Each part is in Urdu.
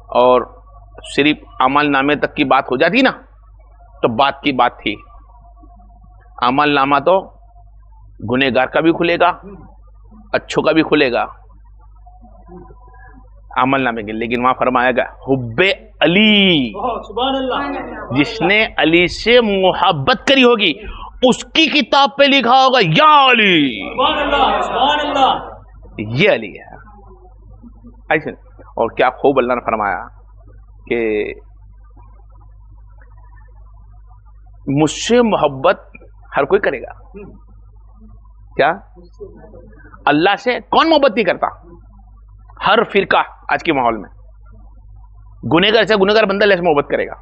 اور صرف عمل نامے تک کی بات ہو جاتی نا تو بات کی بات تھی. عمل نامہ تو گنہگار کا بھی کھلے گا, اچھوں کا بھی کھلے گا عمل نامے کے. لیکن وہاں فرمایا گیا حب علی, جس نے علی سے محبت کری ہوگی اس کی کتاب پہ لکھا ہوگا یا علی, یہ علی ہے. ایسے اور کیا خوب اللہ نے فرمایا کہ مجھ سے محبت ہر کوئی کرے گا. کیا اللہ سے کون محبت نہیں کرتا؟ ہر فرقہ آج کے ماحول میں گنہگار سے گنہگار بندہ اللہ سے محبت کرے گا,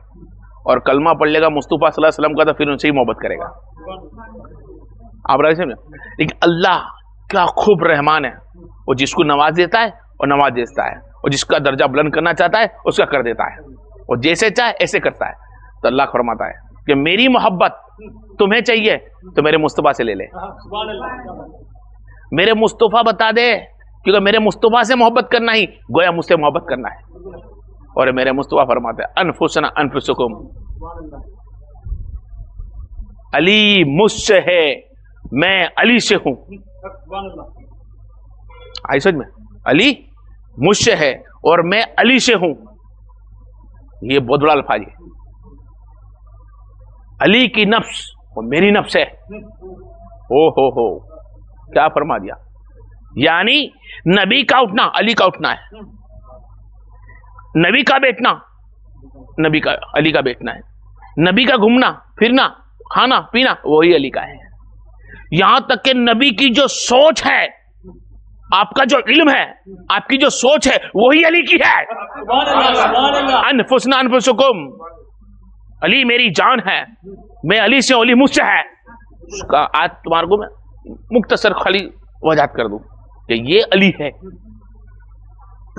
اور کلمہ پڑھ لے گا مصطفیٰ صلی اللہ علیہ وسلم کا تو پھر ان سے ہی محبت کرے گا. آپ رہے سمجھے؟ لیکن اللہ کیا خوب رحمان ہے, وہ جس کو نواز دیتا ہے اور نواز دیتا ہے, اور جس کا درجہ بلند کرنا چاہتا ہے اس کا کر دیتا ہے, اور جیسے چاہے ایسے کرتا ہے. تو اللہ فرماتا ہے کہ میری محبت تمہیں چاہیے تو میرے مصطفیٰ سے لے لے. میرے مصطفیٰ بتا دے, کیونکہ میرے مصطفیٰ سے محبت کرنا ہی گویا مجھ سے محبت کرنا ہے. اور میرے مصطفیٰ فرماتے ہیں انفسنا انفسکم, علی مجھ سے ہے میں علی سے ہوں. آئی سمجھ میں؟ علی مجھ سے ہے اور میں علی سے ہوں. یہ بہت بڑا الفاظ ہے. علی کی نفس اور میری نفس ہے. ہو کیا فرما دیا, یعنی نبی کا اٹھنا علی کا اٹھنا ہے, نبی کا بیٹھنا نبی کا علی کا بیٹھنا ہے, نبی کا گھومنا پھرنا کھانا پینا وہی علی کا ہے. یہاں تک کہ نبی کی جو سوچ ہے, آپ کا جو علم ہے, آپ کی جو سوچ ہے وہی علی کی ہے. انفسنا انفسکم, علی میری جان ہے, میں علی سے, علی مجھ سے ہے. اس کا آج تمہارے کو میں مختصر خالی وضاحت کر دوں کہ یہ علی ہے.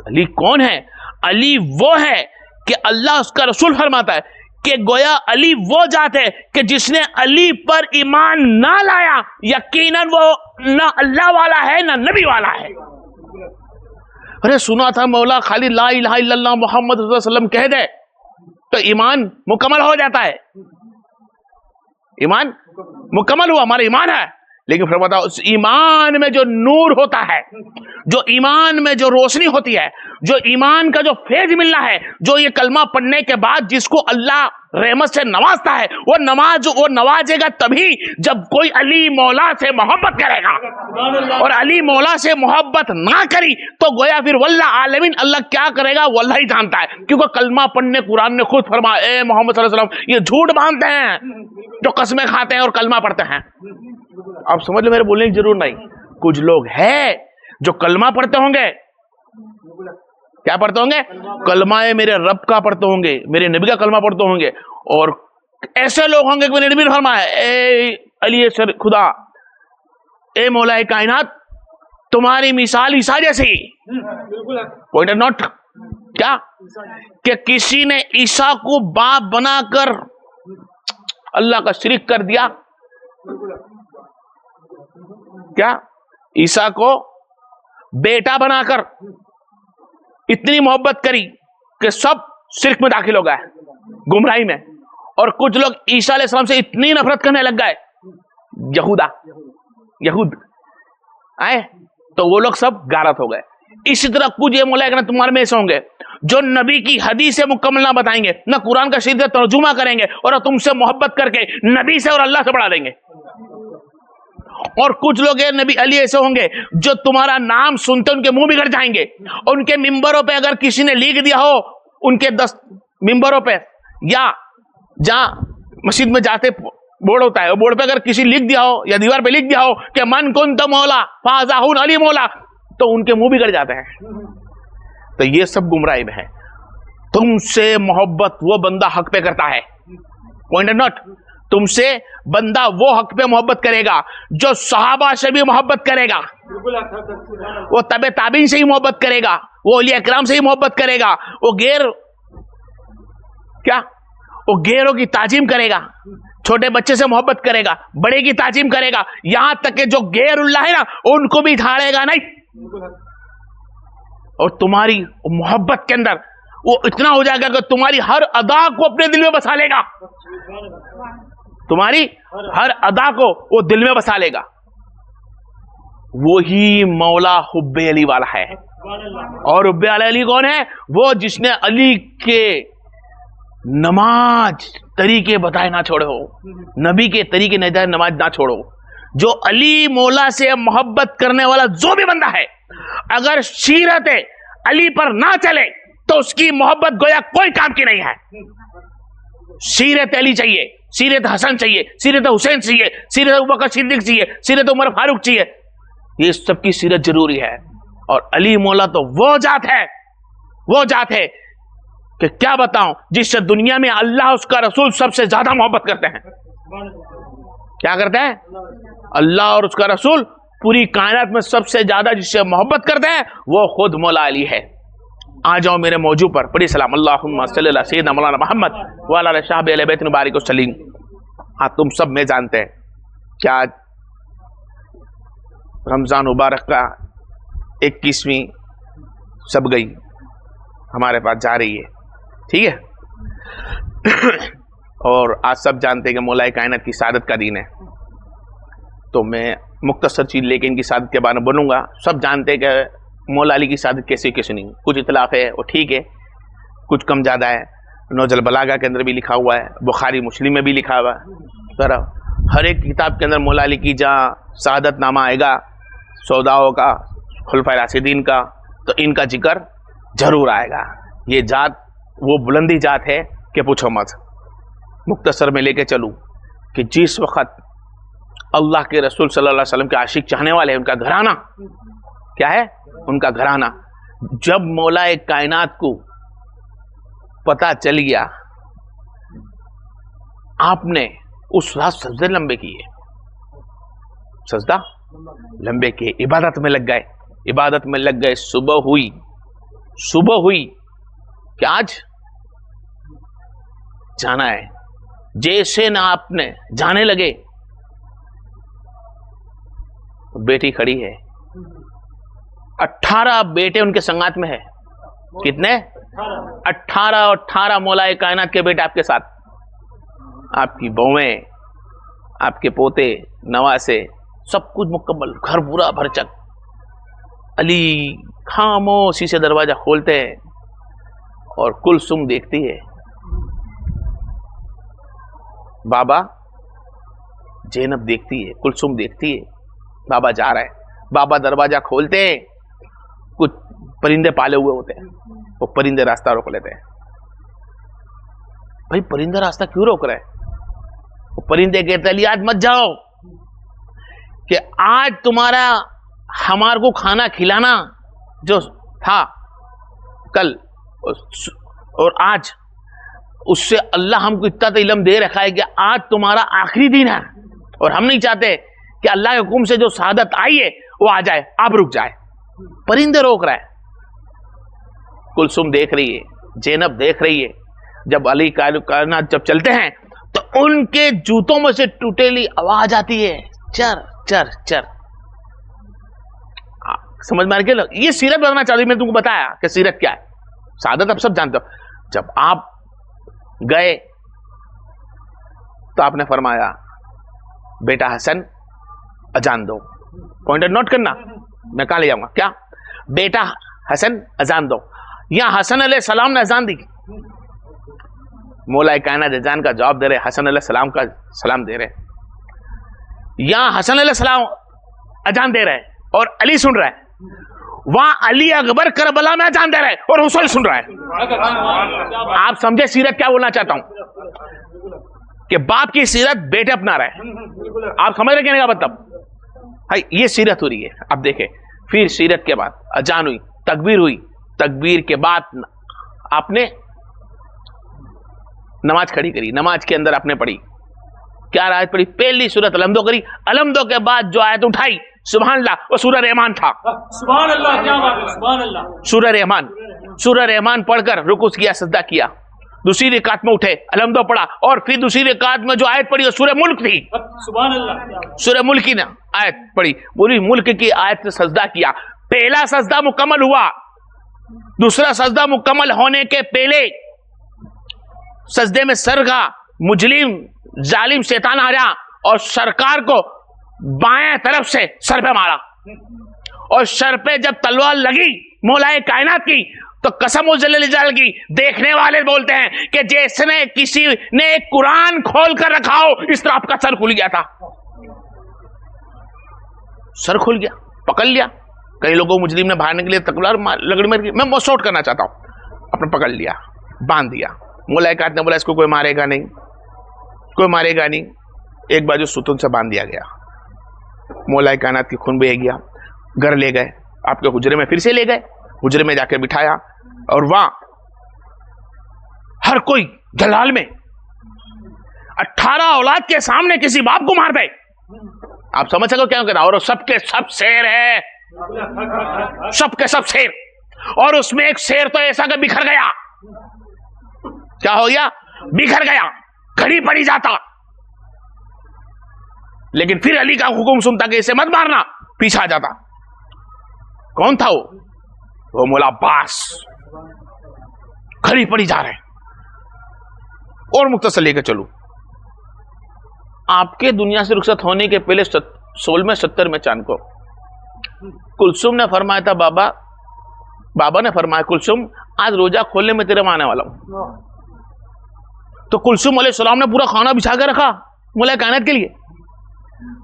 علی کون ہے؟ علی وہ ہے کہ اللہ اس کا رسول فرماتا ہے کہ گویا علی وہ ذات ہے کہ جس نے علی پر ایمان نہ لایا یقیناً وہ نہ اللہ والا ہے نہ نبی والا ہے. ارے سنا تھا مولا خالی لا الہ الا اللہ محمد رسول اللہ صلی اللہ علیہ وسلم کہہ دے تو ایمان مکمل ہو جاتا ہے. ایمان مکمل ہوا, ہمارا ایمان ہے. لیکن پھر بتاؤ اس ایمان میں جو نور ہوتا ہے, جو ایمان میں جو روشنی ہوتی ہے, جو ایمان کا جو فیض ملنا ہے, جو یہ کلمہ پڑھنے کے بعد جس کو اللہ رحمت سے نوازتا ہے, وہ نوازے گا تبھی جب کوئی علی مولا سے محبت کرے گا. اور علی مولا سے محبت نہ کری تو گویا پھر واللہ عالمین اللہ کیا کرے گا وہ اللہ ہی جانتا ہے. کیونکہ کلمہ پڑھنے قرآن نے خود فرمایا اے محمد صلی اللہ علیہ وسلم یہ جھوٹ باندھتے ہیں جو قسمیں کھاتے ہیں اور کلمہ پڑھتے ہیں. آپ سمجھ لیں میرے بولنے کی ضرور نہیں. کچھ لوگ ہیں جو کلمہ پڑھتے ہوں گے, کیا پڑھتے ہوں گے؟ کلمہ میرے رب کا پڑھتے ہوں گے, میرے نبی کا کلمہ پڑھتے ہوں گے, اور ایسے لوگ ہوں گے کہ میرے نبی نے فرمایا اے علی سر خدا, اے مولا کائنات تمہاری مثال عیسیٰ جیسی. پوائنٹ نوٹ کیا کہ کسی نے عیسیٰ کو باپ بنا کر اللہ کا شریک کر دیا, کیا عیسیٰ کو بیٹا بنا کر اتنی محبت کری کہ سب شرک میں داخل ہو گئے, گمراہی میں. اور کچھ لوگ عیسیٰ علیہ السلام سے اتنی نفرت کرنے لگ گئے, یہود آئے تو وہ لوگ سب غارت ہو گئے. اسی طرح کچھ یہ مولا کہ تمہارے میں ایسے ہوں گے جو نبی کی حدیث مکمل نہ بتائیں گے, نہ قرآن کا صحیح ترجمہ کریں گے, اور تم سے محبت کر کے نبی سے اور اللہ سے بڑھا دیں گے. اور کچھ لوگ نبی علی ایسے ہوں گے جو تمہارا نام سنتے ان کے منہ بگڑ جائیں گے, اور ان کے ممبروں پہ اگر کسی نے لکھ دیا ہو, ان کے 10 ممبروں پہ یا جہاں مسجد میں جاتے بورڈ ہوتا ہے, بورڈ پہ اگر کسی لکھ دیا ہو یا دیوار پہ لکھ دیا ہو کہ من کنت مولا فازا علی مولا, تو ان کے منہ بگڑ جاتے ہیں. تو یہ سب گمراہی میں ہے. تم سے محبت وہ بندہ حق پہ کرتا ہے, پوائنٹ نوٹ, تم سے بندہ وہ حق پہ محبت کرے گا جو صحابہ سے بھی محبت کرے گا, وہ تبع تابعین سے ہی محبت کرے گا, وہ اولیاء کرام سے ہی محبت کرے گا, وہ غیروں کی تعظیم کرے گا, چھوٹے بچے سے محبت کرے گا, بڑے کی تعظیم کرے گا, یہاں تک کہ جو غیر اللہ ہے نا ان کو بھی جھاڑے گا نہیں. اور تمہاری محبت کے اندر وہ اتنا ہو جائے گا کہ تمہاری ہر ادا کو اپنے دل میں بسا لے گا, تمہاری ہر ادا کو وہ دل میں بسا لے گا. وہی مولا حب علی والا ہے. اور حب علی کون ہے؟ وہ جس نے علی کے نماز طریقے بتائے نہ چھوڑو, نبی کے طریقے نماز نہ چھوڑو. جو علی مولا سے محبت کرنے والا جو بھی بندہ ہے, اگر سیرت علی پر نہ چلے تو اس کی محبت گویا کوئی کام کی نہیں ہے. سیرت علی چاہیے, سیرت حسن چاہیے, سیرت حسین چاہیے, سیرت ابوبکر صدیق چاہیے, سیرت عمر فاروق چاہیے. یہ سب کی سیرت ضروری ہے. اور علی مولا تو وہ ذات ہے کہ کیا بتاؤں, جس سے دنیا میں اللہ اس کا رسول سب سے زیادہ محبت کرتے ہیں. کیا کرتے ہیں؟ اللہ اور اس کا رسول پوری کائنات میں سب سے زیادہ جس سے محبت کرتے ہیں وہ خود مولا علی ہے. آ جاؤ میرے موضوع پر, پڑھی سلام اللہم صلی اللہ سیدنا مولانا محمد وعلی آلہ صحابہ اہل بیت مبارک وسلم. ہاں تم سب میں جانتے ہیں کہ آج رمضان مبارک کا 21ویں سب گئی ہمارے پاس جا رہی ہے, ٹھیک ہے. اور آج سب جانتے ہیں کہ مولا کائنات کی سعادت کا دن ہے. تو میں مختصر چیز لے کے ان کی سعادت کے بارے میں بنوں گا. سب جانتے ہیں کہ مولا علی کی سعادت کیسے کیسے نہیں, کچھ اطلاف ہے وہ ٹھیک ہے, کچھ کم زیادہ ہے. نوج البلاغہ کے اندر بھی لکھا ہوا ہے, بخاری مسلم میں بھی لکھا ہوا ہے. ہر ایک کتاب کے اندر مولا علی کی جہاں سعادت نامہ آئے گا, سوداؤں کا, خلفائے راشدین کا, تو ان کا ذکر ضرور آئے گا. یہ ذات وہ بلندی ذات ہے کہ پوچھو مت. مختصر میں لے کے چلوں کہ جس وقت اللہ کے رسول صلی اللہ علیہ وسلم کے عاشق چاہنے والے ہیں, ان کا گھرانہ کیا ہے, ان کا گھرانہ, جب مولا کائنات کو پتا چل گیا, آپ نے اس رات سجدے لمبے کیے, سجدہ لمبے کیے, عبادت میں لگ گئے. صبح ہوئی کہ آج جانا ہے. جیسے نہ آپ نے جانے لگے, بیٹی کھڑی ہے, 18 بیٹے ان کے سنگات میں ہے. کتنے؟ 18 مولا کائنات کے بیٹے آپ کے ساتھ, آپ کی بہویں, آپ کے پوتے, نواسے, سب کچھ مکمل, گھر پورا بھرچک. علی خاموشی سے دروازہ کھولتے ہیں اور کلثوم دیکھتی ہے, بابا زینب دیکھتی ہے, کلثوم دیکھتی ہے, بابا جا رہا ہے. بابا دروازہ کھولتے ہیں, کچھ پرندے پالے ہوئے ہوتے ہیں, وہ پرندے راستہ روک لیتے ہیں. بھائی پرندے راستہ کیوں روک رہے ہیں؟ وہ پرندے کہتے ہیں آج مت جاؤ, کہ آج تمہارا ہمارے کو کھانا کھلانا جو تھا کل اور آج, اس سے اللہ ہم کو اتنا تو علم دے رکھا ہے کہ آج تمہارا آخری دن ہے, اور ہم نہیں چاہتے کہ اللہ کے حکم سے جو سعادت آئی ہے وہ آ جائے, آپ رک جائے. پرندے روک رہا ہے. کلثوم دیکھ رہی ہے, زینب دیکھ رہی ہے. جب علی کائنات جب چلتے ہیں تو ان کے جوتوں میں سے ٹوٹیلی آواز آتی ہے, چر چر چر. سمجھ میں آ رہی ہے؟ یہ سیرت بتانا چاہتی, میں تم کو بتایا کہ سیرت کیا ہے. سعادت اب سب جانتے ہو. جب آپ گئے تو آپ نے فرمایا بیٹا حسن اذان دو. پوائنٹر نوٹ کرنا, میں کہاں لے جاؤں گا. کیا بیٹا حسن اذان دو. یہاں حسن علیہ السلام نے اذان دی, مولا کائنات اذان کا جواب دے رہے, حسن علیہ السلام کا سلام دے رہے. یہاں حسن علیہ السلام اذان دے رہے اور علی سن رہا ہے. وہاں علی اکبر کربلا میں اذان دے رہے اور حسین سن رہا ہے. آپ سمجھے سیرت کیا بولنا چاہتا ہوں, کہ باپ کی سیرت بیٹے اپنا رہے. آپ سمجھ رہے کہنے کا مطلب؟ یہ سیرت ہو رہی ہے. اب دیکھیں, پھر سیرت کے بعد اذان ہوئی, تکبیر ہوئی. تکبیر کے بعد آپ نے نماز کھڑی کری. نماز کے اندر آپ نے پڑھی, کیا آیت پڑھی؟ پہلی سورت الحمدو کری. الحمدو کے بعد جو آیت اٹھائی سبحان اللہ, وہ سورہ رحمان تھا. سبحان اللہ, کیا بات ہے, سبحان اللہ. سورہ رحمان, سورہ رحمان پڑھ کر رکوع کیا, سجدہ کیا. دوسری رکعت میں اٹھے, الحمدو پڑھا, اور پھر دوسری رکعت میں جو آیت پڑھی وہ سورہ ملک تھی. سبحان اللہ. سورہ ملک کی آیت پڑھی, پوری ملک کی آیت سے سجدہ کیا. پہلا سجدہ مکمل ہوا, دوسرا سجدہ مکمل ہونے کے پہلے سجدے میں سر کا مجرم ظالم شیطان آ جا اور سرکار کو بائیں طرف سے سر پہ مارا، اور سر پہ جب تلوار لگی مولا کائنات کی تو قسم جل جلالہ کی دیکھنے والے بولتے ہیں کہ جیسے کسی نے ایک قرآن کھول کر رکھا ہو اس طرح آپ کا سر کھل گیا تھا، سر کھل گیا، پکڑ لیا۔ کئی لوگوں مجرم نے بھاگنے کے لیے تلوار لگڑی مار، میں موسٹ کرنا چاہتا ہوں، اپنے پکڑ لیا، باندھ دیا۔ مولا کائنات نے بولا اس کو کوئی مارے گا نہیں، کوئی مارے گا نہیں، ایک بازو ستون سے باندھ دیا گیا۔ مولا کائنات کی خون بہے گیا، گھر لے گئے، آپ کے حجرے میں پھر سے لے گئے، حجرے میں جا کے بٹھایا، اور وہاں ہر کوئی جلال میں 18 اولاد کے سامنے کسی باپ کو مار دے، آپ سمجھ سکو کیا کہتا، اور سب کے سب شیر ہے، سب کے سب شیر، اور اس میں ایک شیر تو ایسا کہ بکھر گیا، کیا ہو گیا؟ بکھر گیا، کھڑی پڑی جاتا، لیکن پھر علی کا حکم سنتا کہ اسے مت مارنا، پیچھے آ جاتا۔ کون تھا وہ مولا عباس، کھڑی پڑی جا رہے۔ اور مختصر لے کے چلو، آپ کے دنیا سے رخصت ہونے کے پہلے 16 70 میں چاند کو کلثوم نے فرمایا تھا، بابا نے فرمایا کلثوم آج روزہ کھولنے میں تیرے آنے والا ہوں، تو کلثوم علیہ السلام نے پورا کھانا بچھا کے رکھا مولا کائنات کے لیے۔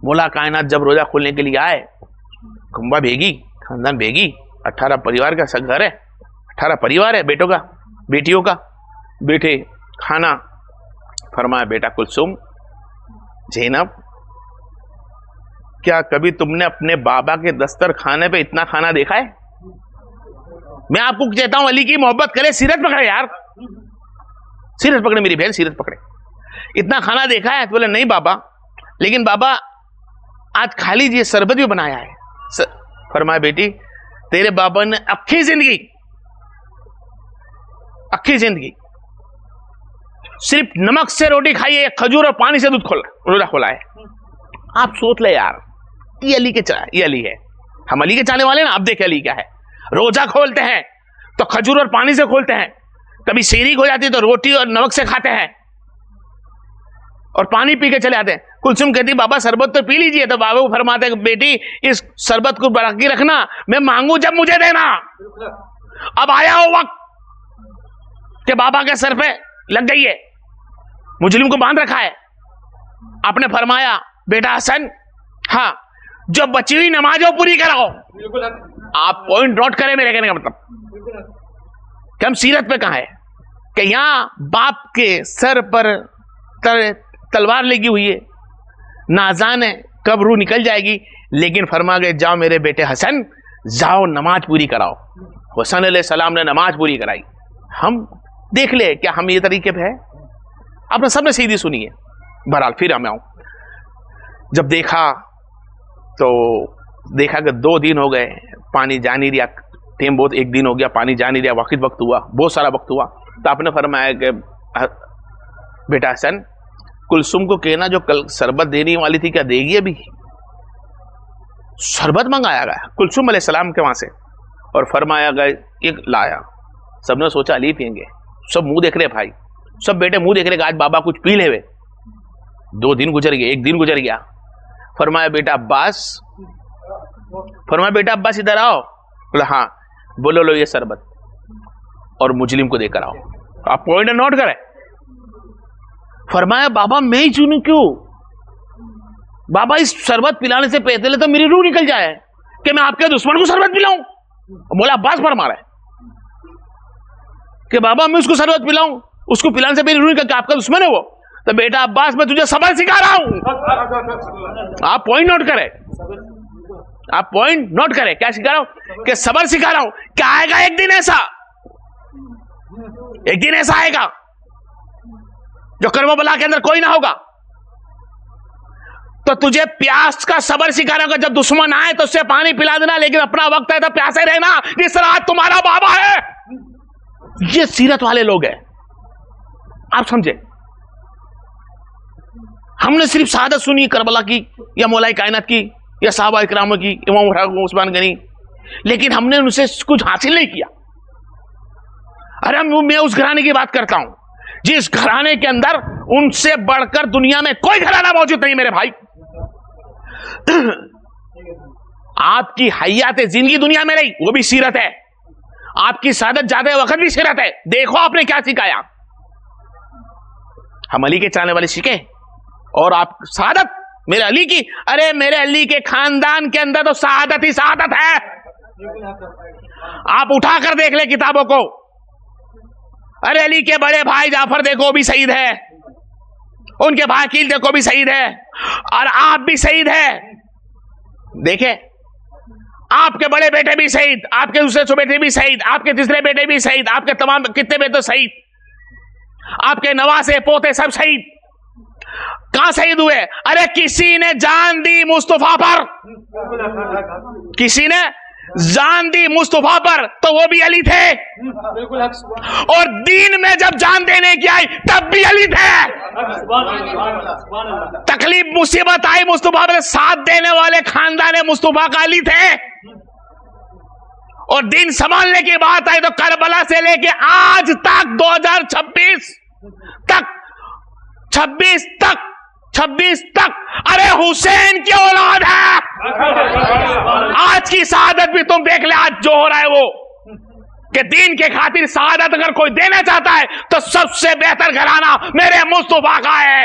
مولا کائنات جب روزہ کھولنے کے لیے آئے، کھمبا بھیگی، خاندان بھیگی، 18 پریوار کا گھر ہے، 18 پریوار ہے، بیٹوں کا بیٹیوں کا، بیٹے کھانا۔ فرمایا بیٹا کلثوم، زینب کیا کبھی تم نے اپنے بابا کے دستر کھانے پہ اتنا کھانا دیکھا ہے؟ میں آپ کو کہتا ہوں علی کی محبت کرے، سیرت پکڑے یار، سیرت پکڑے میری بہن، سیرت پکڑے۔ اتنا کھانا دیکھا ہے؟ تو بولے نہیں بابا، لیکن بابا آج کھا لیجیے، شربت بھی بنایا ہے۔ فرمایا بیٹی تیرے بابا نے اکھی زندگی صرف نمک سے روٹی کھائی ہے، کھجور اور پانی سے دودھ روزہ کھولا ہے۔ آپ سوچ لے یار، یہ علی ہے، ہم علی کے چاہنے والے نا۔ اب دیکھیں علی کیا ہے، روزہ کھولتے ہیں تو کھجور اور پانی سے کھولتے ہیں، کبھی سیریک ہو جاتی تو روٹی اور نمک سے کھاتے ہیں اور پانی پی کے چلے آتے ہیں۔ کلثوم کہتی بابا شربت تو پی لیجئے، تو بابا کو فرماتے ہیں بیٹی اس شربت کو باقی رکھنا، میں مانگوں جب مجھے دینا۔ اب آیا ہو وقت کہ بابا کے سر پہ لگ گئی ہے، مجرم کو باندھ رکھا ہے۔ آپ نے فرمایا بیٹا حسن، ہاں جو بچی ہوئی نمازوں پوری کراؤ۔ آپ پوائنٹ نوٹ کریں میرے کہنے کا مطلب کہ ہم سیرت پہ کہاں ہے کہ یہاں باپ کے سر پر تلوار لگی ہوئی ہے، نازان ہے کب روح نکل جائے گی، لیکن فرما گئے جاؤ میرے بیٹے حسن، جاؤ نماز پوری کراؤ۔ حسن علیہ السلام نے نماز پوری کرائی۔ ہم دیکھ لے کیا ہم یہ طریقے پہ ہے؟ آپ نے سب نے سیدھی سنی ہے۔ بہرحال پھر میں آؤں، جب دیکھا تو دیکھا کہ 2 دن ہو گئے، پانی جا نہیں رہا، ٹیم بہت، 1 دن ہو گیا پانی جا نہیں رہا، وقت ہوا، بہت سارا وقت ہوا۔ تو آپ نے فرمایا کہ بیٹا حسن کلثوم کو کہنا جو کل شربت دینے والی تھی کیا دے گی؟ ابھی شربت منگایا گیا کلثوم علیہ السلام کے وہاں سے، اور فرمایا گیا ایک لایا۔ سب نے سوچا علی پئیں گے، سب منہ دیکھ رہے بھائی، سب بیٹے منہ دیکھ رہے کہ آج بابا کچھ پی لے ہوئے۔ 2 دن گزر گئے، 1 دن گزر گیا۔ فرمایا بیٹا عباس ادھر آؤ۔ بولا ہاں، بولو لو یہ شربت اور مجرم کو دے کر آؤ۔ آپ پوائنٹ نوٹ کریں۔ فرمایا بابا میں ہی چنوں کیوں؟ بابا اس شربت پلانے سے پہلے تو میری روح نکل جائے کہ میں آپ کے دشمن کو شربت پلاؤں۔ مولا عباس فرما رہا ہے کہ بابا میں اس کو شربت پلاؤں، اس کو پلانے سے میری روح نکل کہ آپ کا دشمن ہے وہ۔ تو بیٹا عباس میں تجھے صبر سکھا رہا ہوں۔ آپ پوائنٹ نوٹ کریں، آپ پوائنٹ نوٹ کریں، کیا سکھا رہا ہوں؟ کہ صبر سکھا رہا ہوں کہ آئے گا ایک دن ایسا آئے گا جو کرم بلا کے اندر کوئی نہ ہوگا، تو تجھے پیاس کا صبر سکھا رہا ہوں کہ جب دشمن آئے تو اسے پانی پلا دینا، لیکن اپنا وقت ہے تو پیاسے رہنا، جس طرح آج تمہارا بابا ہے۔ یہ سیرت والے لوگ ہیں، آپ سمجھے؟ ہم نے صرف شہادت سنی کربلا کی یا مولا کائنات کی یا صحابہ اکرام کی، امام عثمان غنی، لیکن ہم نے ان سے کچھ حاصل نہیں کیا۔ ارے میں اس گھرانے کی بات کرتا ہوں جس گھرانے کے اندر ان سے بڑھ کر دنیا میں کوئی گھرانہ موجود نہیں میرے بھائی. آپ کی حیات زندگی دنیا میں رہی وہ بھی سیرت ہے, آپ کی سعادت زیادہ وقت بھی سیرت ہے. دیکھو آپ نے کیا سکھایا. ہم علی کے چاہنے والے سیکھے اور آپ سعادت میرے علی کی, ارے میرے علی کے خاندان کے اندر تو سعادت ہی سعادت ہے. آپ اٹھا کر دیکھ لیں کتابوں کو. ارے علی کے بڑے بھائی جعفر دیکھو بھی شہید ہے, ان کے بھائی عقیل دیکھو بھی شہید ہے, اور آپ بھی شہید ہے. دیکھیں آپ کے بڑے بیٹے بھی شہید, آپ کے دوسرے بیٹے بھی شہید, آپ کے تیسرے بیٹے بھی شہید, آپ کے تمام کتنے بیٹے شہید, آپ کے نواسے پوتے سب شہید. کہاں شہید ہوئے؟ ارے کسی نے جان دی مصطفیٰ پر, کسی نے جان دی مصطفیٰ پر تو وہ بھی علی تھے, اور دین میں جب جان دینے کی آئی تب بھی علی تھے. تکلیف مصیبت آئی مصطفیٰ پر ساتھ دینے والے خاندان مصطفیٰ کا علی تھے, اور دین سنبھالنے کی بات آئی تو کربلا سے لے کے آج تک 2026 تک ارے حسین کی اولاد ہے. آج کی سعادت بھی تم دیکھ لے آج جو ہو رہا ہے وہ, کہ دین کے خاطر سعادت اگر کوئی دینا چاہتا ہے تو سب سے بہتر گھرانہ میرے مصطفیٰ کا ہے.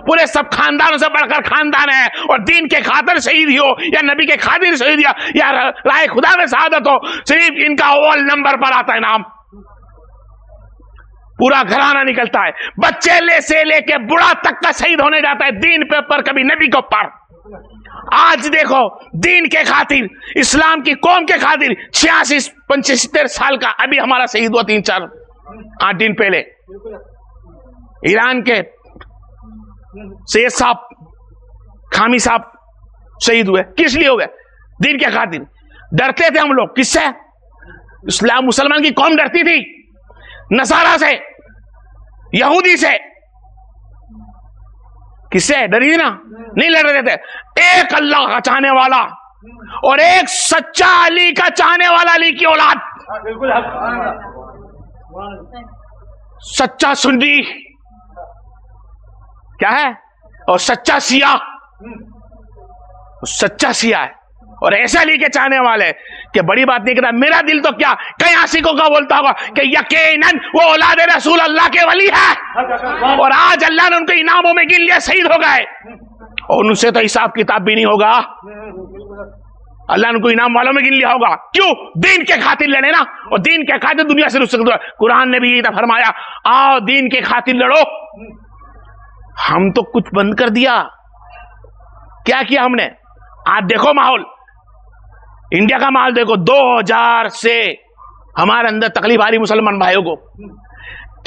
پورے سب خاندانوں سے بڑھ کر خاندان ہے, اور دین کے خاطر شہید ہو یا نبی کے خاطر شہید یا رائے خدا میں شہادت ہو, صرف ان کا اول نمبر پر آتا ہے نام. پورا گھرانہ نکلتا ہے, بچے سے لے کے بڑا تک کا شہید ہونے جاتا ہے دین پہ پر, کبھی نبی کو پر. آج دیکھو دین کے خاطر, اسلام کی قوم کے خاطر 76-75 سال کا ابھی ہمارا شہید ہوا 3-4-8 دن پہلے. ایران کے سید صاحب خامی صاحب شہید ہوئے. کس لیے ہوئے؟ دین کے خاطر. ڈرتے تھے ہم لوگ کس سے؟ اسلام مسلمان کی قوم ڈرتی تھی نصارہ سے, یہودی سے. کس سے ڈری تھی نا؟ نہیں لڑ رہے تھے. ایک اللہ کا چاہنے والا اور ایک سچا علی کا چاہنے والا, علی کی اولاد, سچا سنی کیا ہے, اور سچا سیاہ, سچا سیاہ ہے, اور ایسے علی کے چاہنے والے کہ بڑی بات نہیں کہتا. میرا دل تو کیا کئی عاشقوں کا بولتا ہوگا کہ یقیناً وہ اولاد رسول اللہ کے ولی ہے, اور آج اللہ نے ان کو انعاموں میں گن لیا, شہید ہو گئے, اور ان سے تو حساب کتاب بھی نہیں ہوگا. اللہ نے ان کو انعام والوں میں گن لیا ہوگا. کیوں؟ دین کے خاطر لڑے نا, اور دین کے خاطر دنیا سے رخصت ہوئے. قرآن نے بھی یہ فرمایا آؤ دین کے خاطر لڑو. ہم تو کچھ بند کر دیا. کیا کیا ہم نے؟ آج دیکھو ماحول, انڈیا کا ماحول دیکھو. 2000 سے ہمارے اندر تکلیف آ رہی مسلمان بھائیوں کو,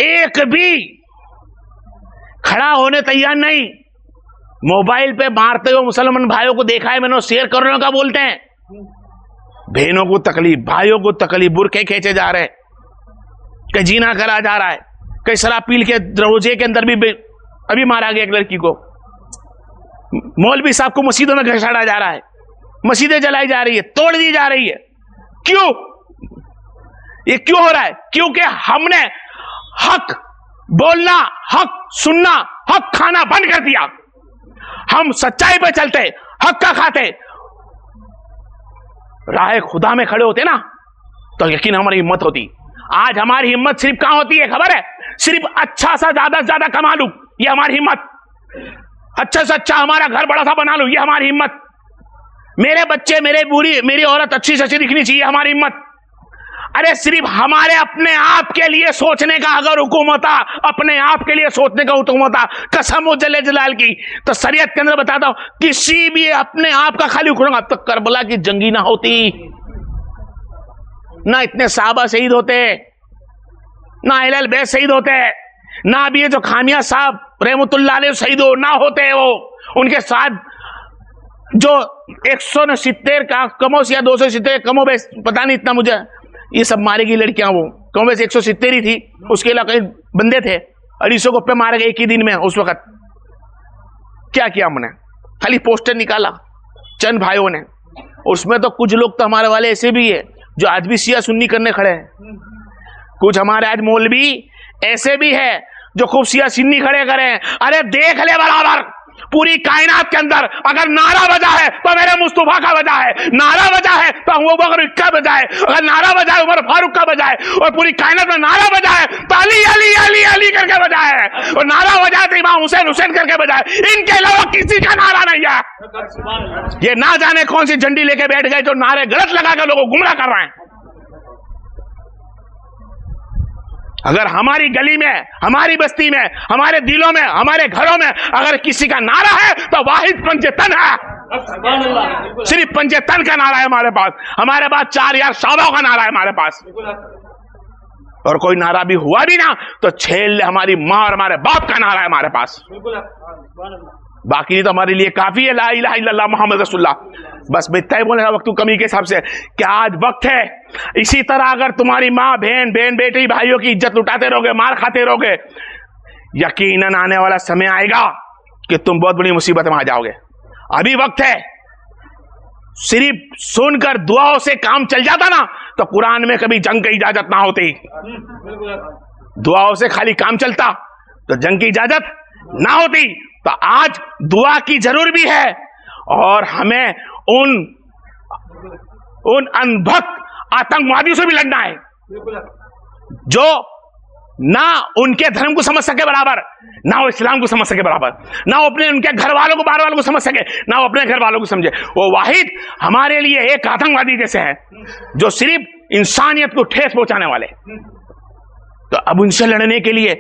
ایک بھی کھڑا ہونے تیار نہیں. موبائل پہ مارتے ہوئے مسلمان بھائیوں کو دیکھا ہے میں نے, شیئر کرنے کا بولتے ہیں. بہنوں کو تکلیف, بھائیوں کو تکلیف, برقعے کھینچے جا رہے, کہیں جینا کرا جا رہا ہے, کہیں شراب پی کے روزے کے اندر بھی ابھی مارا گیا ایک لڑکی کو. مولوی صاحب کو مسجدوں میں گھساڑا جا رہا ہے, مسجدیں جلائی جا رہی ہے, توڑ دی جا رہی ہے. کیوں یہ کیوں ہو رہا ہے؟ کیونکہ ہم نے حق بولنا, حق سننا, حق کھانا بند کر دیا. ہم سچائی پہ چلتے, حق کا کھاتے, راہ خدا میں کھڑے ہوتے نا تو یقین ہماری ہمت ہوتی. آج ہماری ہمت صرف کہاں ہوتی ہے خبر ہے؟ صرف اچھا سا زیادہ سے زیادہ کما لوں, یہ ہماری ہمت. اچھا سے اچھا ہمارا گھر بڑا سا بنا لوں, یہ ہماری ہمت. میرے بچے, میری عورت اچھی سے اچھی دکھنی چاہیے, ہماری ہمت. ارے صرف ہمارے اپنے آپ کے لیے سوچنے کا اگر حکومت, اپنے آپ کے لیے سوچنے کا حکومت, قسم جل جلال کی, تو شریعت کے اندر بتاتا ہوں کسی بھی اپنے آپ کا خالی اکھڑوں گا تو کربلا کی جنگی نہ ہوتی, نہ اتنے صحابہ شہید ہوتے, نہ اہل البیت شہید ہوتے, نہ اب یہ جو خامیہ صاحب رحمت اللہ علیہ شہید نہ ہوتے. وہ ان کے ساتھ جو 170 کا کمو یا 270 کمو بیس پتہ نہیں اتنا مجھے, یہ سب مارے گی لڑکیاں, وہ کمو بیس 170 ہی تھی, اس کے علاقے بندے تھے, 250 کو پہ مارے گئے ایک ہی دن میں. اس وقت کیا کیا ہم نے؟ خالی پوسٹر نکالا چند بھائیوں نے. اس میں تو کچھ لوگ تو ہمارے والے ایسے بھی ہے جو آج بھی شیعہ سنی کرنے کھڑے ہیں. کچھ ہمارے آج مولوی ایسے بھی ہے جو خوفیہ سنی کھڑے کریں، ارے دیکھ لے برابر پوری کائنات کے اندر اگر نعرہ بجا ہے تو میرے مصطفیٰ کا بجا ہے، نعرہ بجا ہے تو ابو بکر کا بجا ہے، اگر نعرہ بجا ہے عمر فاروق کا بجا ہے، اور پوری کائنات میں نعرہ بجا ہے تو علی علی علی علی کر کے بجا ہے، اور نعرہ بجا ہے تو امام حسین حسین کر کے بجا ہے، ان کے علاوہ کسی کا نعرہ نہیں ہے۔ یہ نہ جانے کون سی جھنڈی لے کے بیٹھ گئے جو نعرے غلط لگا کے لوگوں کو گمراہ کر رہے ہیں۔ اگر ہماری گلی میں، ہماری بستی میں، ہمارے دلوں میں، ہمارے گھروں میں اگر کسی کا نعرہ ہے تو واحد پنجتن ہے، صرف پنجتن کا نعرہ ہے ہمارے پاس 4 یار صحابہ کا نعرہ ہے ہمارے پاس، اور کوئی نعرہ بھی ہوا بھی نا تو چھیل لے ہماری ماں اور ہمارے باپ کا نعرہ ہے ہمارے پاس، باقی نہیں تو ہمارے لیے کافی ہے لا الہ الا اللہ محمد رسول اللہ۔ بس اتنا ہی بولنے کا وقت کمی کے حساب سے کہ آج وقت ہے، اسی طرح اگر تمہاری ماں بہن بیٹی بھائیوں کی عزت لٹاتے رہو گے، مار کھاتے رہو گے، یقیناً آنے والا سمے آئے گا کہ تم بہت بڑی مصیبت میں آ جاؤ گے۔ ابھی وقت ہے، صرف سن کر دعاؤں سے کام چل جاتا نا تو قرآن میں کبھی جنگ کی اجازت نہ ہوتی، دعاؤں سے خالی کام چلتا تو جنگ کی اجازت نہ ہوتی۔ تو آج دعا کی ضرور بھی ہے، اور ہمیں ان انبھک آتنکوادیوں سے بھی لڑنا ہے جو نہ ان کے دھرم کو سمجھ سکے برابر، نہ وہ اسلام کو سمجھ سکے برابر، نہ وہ ان کے گھر والوں کو بار والوں کو سمجھ سکے، نہ وہ اپنے گھر والوں کو سمجھے۔ وہ واحد ہمارے لیے ایک آتنکوادی جیسے ہے جو صرف انسانیت کو ٹھیس پہنچانے والے۔ تو اب ان سے لڑنے کے لیے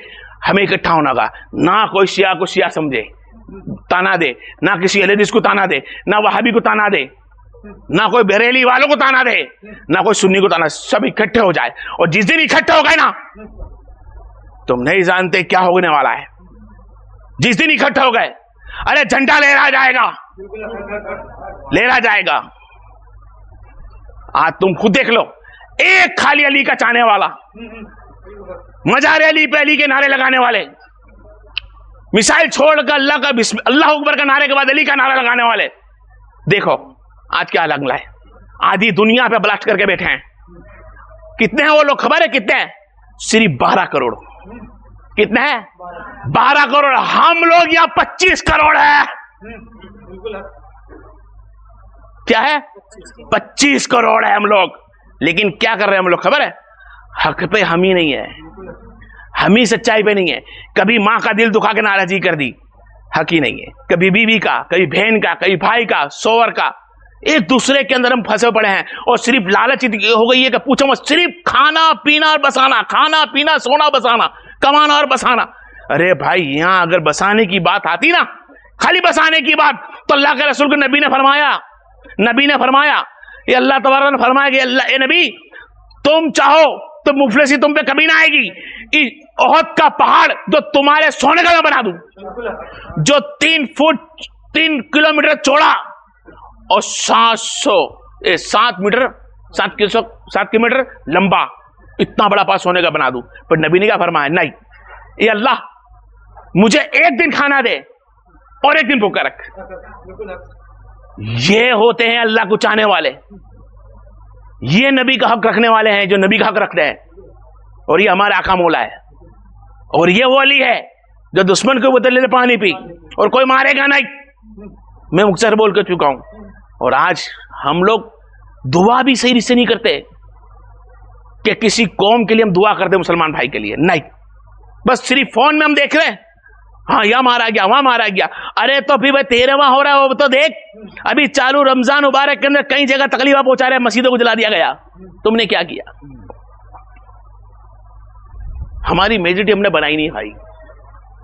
ہمیں اکٹھا ہونا ہوگا، نہ کوئی شیعہ کو شیعہ سمجھے تانا دے، نہ کسی اہل حدیث کو تانا دے، نہ وہابی کو تانا دے، نہ کوئی بریلی والوں کو تانا دے، نہ کوئی سنی کو تانا، سب اکٹھے ہو جائے۔ اور جس دن اکٹھے ہو گئے نا تم نہیں جانتے کیا ہونے والا ہے۔ جس دن اکٹھے ہو گئے، ارے جھنڈا لہرا جائے گا، لہرا جائے گا۔ آج تم خود دیکھ لو، ایک خالی علی کا چاہنے والا، مزار علی پہ علی کے نعرے لگانے والے، مثال چھوڑ کر اللہ اکبر کا نعرے کے بعد علی کا نعرہ لگانے والے، دیکھو آج کیا لگنا ہے۔ آدھی دنیا پہ بلاسٹ کر کے بیٹھے ہیں۔ کتنے ہیں وہ لوگ خبر ہے کتنے ہیں؟ صرف 12 کروڑ۔ کتنے ہیں؟ 12 کروڑ۔ ہم لوگ یہاں 25 کروڑ ہے۔ کیا ہے؟ 25 کروڑ ہے ہم لوگ، لیکن کیا کر رہے ہیں ہم لوگ خبر ہے؟ حق پہ ہم ہی نہیں ہے، ہم ہی سچائی پہ نہیں ہے۔ کبھی ماں کا دل دکھا کے ناراضی کر دی، حق ہی نہیں ہے۔ کبھی بیوی کا، کبھی بہن کا، کبھی بھائی کا، شوہر کا، ایک دوسرے کے اندر ہم پھنسے پڑے ہیں، اور صرف لالچ ہو گئی ہے کہ پوچھو مت، صرف کھانا پینا اور بسانا، کھانا پینا سونا بسانا، کمانا اور بسانا۔ ارے بھائی یہاں اگر بسانے کی بات آتی نا، خالی بسانے کی بات، تو اللہ کے رسول کو نبی نے فرمایا، یہ اللہ تبارک نے فرمایا کہ اللہ اے نبی تم چاہو تو مفلسی تم پہ کبھی نہ آئے گی۔ احد کا پہاڑ جو تمہارے سونے کا میں بنا دوں، جو 3 کلومیٹر چوڑا اور 7 کلومیٹر لمبا، اتنا بڑا پاس سونے کا بنا دوں۔ پر نبی نے کیا فرمایا؟ نہیں، اے اللہ مجھے ایک دن کھانا دے اور ایک دن بھوکا رکھ۔ یہ ہوتے ہیں اللہ کو چاہنے والے، یہ نبی کا حق رکھنے والے ہیں جو نبی کا حق رکھتے ہیں، اور یہ ہمارا آقا مولا ہے۔ اور یہ وہ علی ہے جو دشمن کے بدلے میں پانی پی، اور کوئی مارے گا نہیں۔ میں مختصر بول کے چکا ہوں۔ اور آج ہم لوگ دعا بھی صحیح سے نہیں کرتے کہ کسی قوم کے لیے ہم دعا کرتے مسلمان بھائی کے لیے، نہیں، بس صرف فون میں ہم دیکھ رہے ہیں، ہاں یہاں مارا گیا، وہاں مارا گیا۔ ارے تو پھر 13واں ہو رہا ہے وہ تو دیکھ، ابھی چالو رمضان مبارک کے اندر کئی جگہ تکلیفیں پہنچا رہے ہیں، مسجدوں کو جلا دیا گیا، تم نے کیا کیا؟ ہماری میجورٹی ہم نے بنائی نہیں بھائی،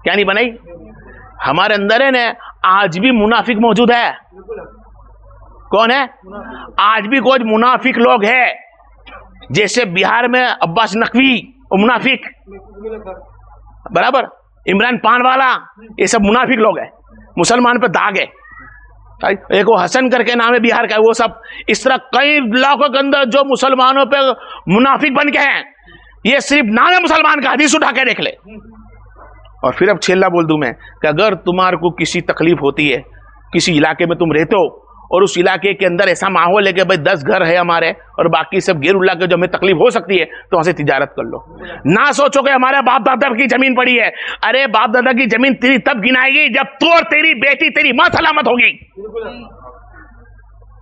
کیا نہیں بنائی؟ ہمارے اندر ہے نا آج بھی منافق موجود ہے۔ کون ہے؟ آج بھی کچھ منافق لوگ ہیں، جیسے بہار میں عباس نقوی منافق، برابر عمران پان والا، یہ سب منافق لوگ ہیں، مسلمان پہ داغ ہے۔ ایک وہ حسن کر کے نام ہے بہار کا، وہ سب اس طرح کئی علاقوں کے اندر جو مسلمانوں پہ منافق بن کے ہیں، یہ صرف نام ہے مسلمان کا، حدیث اٹھا کے دیکھ لے۔ اور پھر اب چھیلا بول دوں میں کہ اگر تمہارے کو کسی تکلیف ہوتی ہے، کسی علاقے میں تم رہتے ہو اور اس علاقے کے اندر ایسا ماحول ہے کہ بھائی 10 گھر ہے ہمارے اور باقی سب غیر اللہ کے جو ہمیں تکلیف ہو سکتی ہے تو وہاں سے تجارت کر لو. نہ سوچو کہ ہمارے باپ دادا کی زمین پڑی ہے. ارے باپ دادا کی زمین تیری تب گنائے گی جب تو اور تیری بیٹی تیری ماں سلامت ہوگی.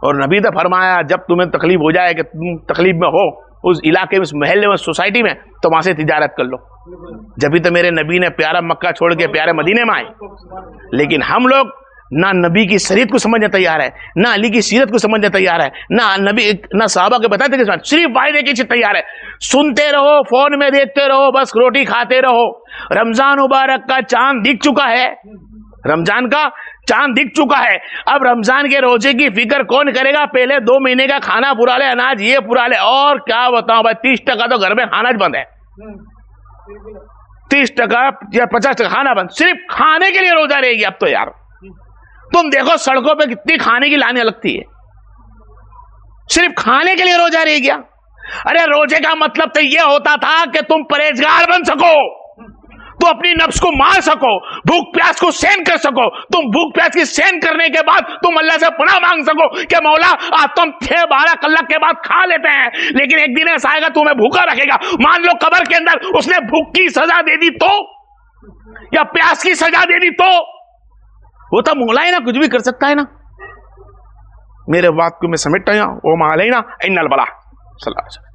اور نبی نے فرمایا جب تمہیں تکلیف ہو جائے کہ تم تکلیف میں ہو اس علاقے میں، اس محلے میں، سوسائٹی میں، تو وہاں سے تجارت کر لو. جبھی تو میرے نبی نے پیارا مکہ چھوڑ کے پیارے مدینے میں آئے. لیکن ہم لوگ نہ نبی کی شریعت کو سمجھنے تیار ہے، نہ علی کی سیرت کو سمجھنے تیار ہے، نہ صحابہ کے بتاتے کہ صرف فائدے کی چیز تیار ہے. سنتے رہو، فون میں دیکھتے رہو، بس روٹی کھاتے رہو. رمضان مبارک کا چاند دکھ چکا ہے، رمضان کا چاند دکھ چکا ہے. اب رمضان کے روزے کی فکر کون کرے گا؟ پہلے 2 مہینے کا کھانا پورا لے، اناج یہ پورا لے. اور کیا بتاؤں بھائی، 30% تو گھر میں کھانا بند ہے، 30% یا 50% کھانا بند. صرف کھانے کے لیے روزہ رہے گی. اب تو یار تم دیکھو سڑکوں پہ کتنی کھانے کی لانیں لگتی ہے، صرف کھانے کے لیے روزہ رہ گیا. ارے روزے کا مطلب تو یہ ہوتا تھا کہ تم پرہیزگار بن سکو، تو اپنی نفس کو مار سکو، بھوک پیاس کو سہن کر سکو. تم بھوک پیاس کی سہن کرنے کے بعد تم اللہ سے پناہ مانگ سکو کہ مولا تم 6-12 کلاک کے بعد کھا لیتے ہیں، لیکن ایک دن ایسا آئے گا تمہیں بھوکا رکھے گا. مان لو قبر کے اندر اس نے بھوک کی سزا دے دی تو، یا پیاس کی سزا دے دی تو وہ تو مولا ہی نا کچھ بھی کر سکتا ہے نا. میرے بات کو میں سمیٹتا ہوں. او مالینا ان البلا صلی اللہ علیہ وسلم.